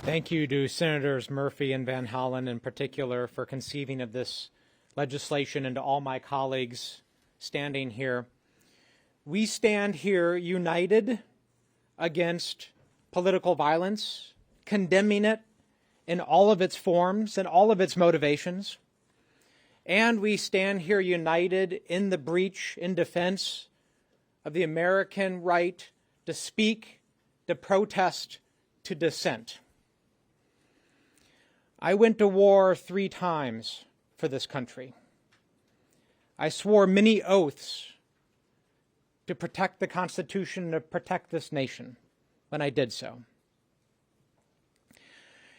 Thank you to Senators Murphy and Van Hollen in particular for conceiving of this legislation, and to all my colleagues standing here. We stand here united against political violence, condemning it in all of its forms and all of its motivations. And we stand here united in the breach, in defense of the American right to speak, to protest, to dissent. I went to war 3 times for this country. I swore many oaths to protect the Constitution, to protect this nation when I did so.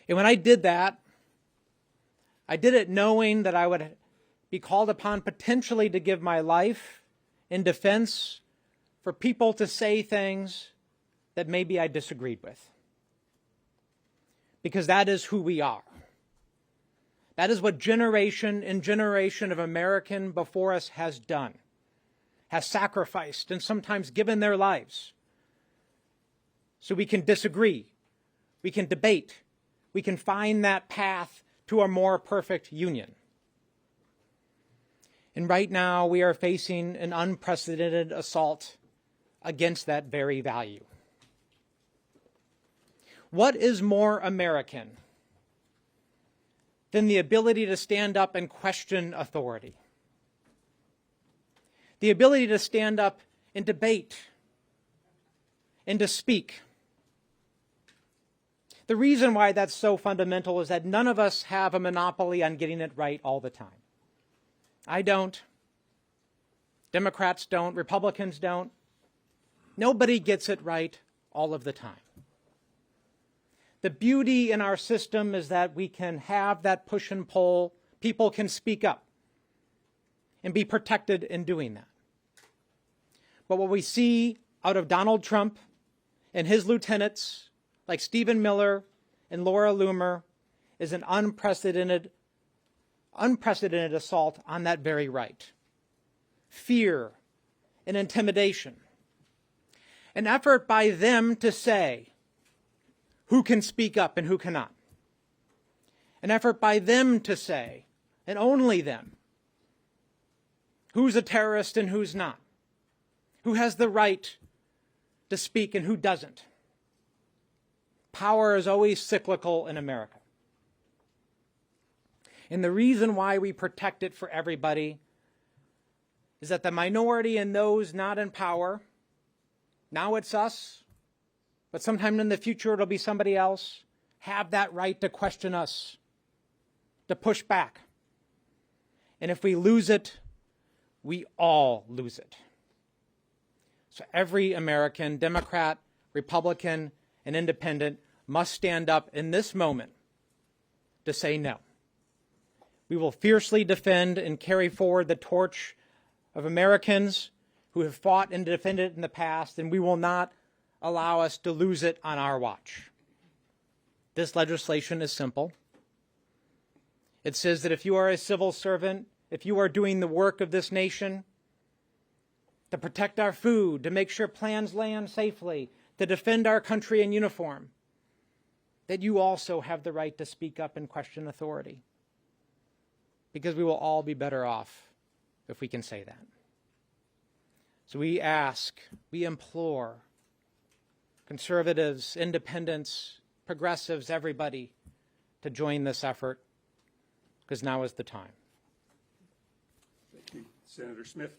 And when I did that, I did it knowing that I would be called upon potentially to give my life in defense for people to say things that maybe I disagreed with. Because that is who we are. That is what generation and generation of American before us has done, has sacrificed and sometimes given their lives. So we can disagree, we can debate, we can find that path to a more perfect union. And right now we are facing an unprecedented assault against that very value. What is more American than the ability to stand up and question authority? The ability to stand up and debate and to speak. The reason why that's so fundamental is that none of us have a monopoly on getting it right all the time. I don't. Democrats don't. Republicans don't. Nobody gets it right all of the time. The beauty in our system is that we can have that push and pull. People can speak up and be protected in doing that. But what we see out of Donald Trump and his lieutenants, like Stephen Miller and Laura Loomer, is an unprecedented assault on that very right. Fear and intimidation. An effort by them to say who can speak up and who cannot. An effort by them to say, and only them, who's a terrorist and who's not. Who has the right to speak and who doesn't. Power is always cyclical in America. And the reason why we protect it for everybody is that the minority and those not in power, now it's us, but sometime in the future it'll be somebody else, have that right to question us, to push back. And if we lose it, we all lose it. So every American, Democrat, Republican, and Independent must stand up in this moment to say no. We will fiercely defend and carry forward the torch of Americans who have fought and defended it in the past, and we will not allow us to lose it on our watch. This legislation is simple. It says that if you are a civil servant, if you are doing the work of this nation, to protect our food, to make sure plans land safely, to defend our country in uniform, that you also have the right to speak up and question authority. Because we will all be better off if we can say that. So we ask, we implore conservatives, independents, progressives, everybody to join this effort, because now is the time. Thank you. Senator Smith.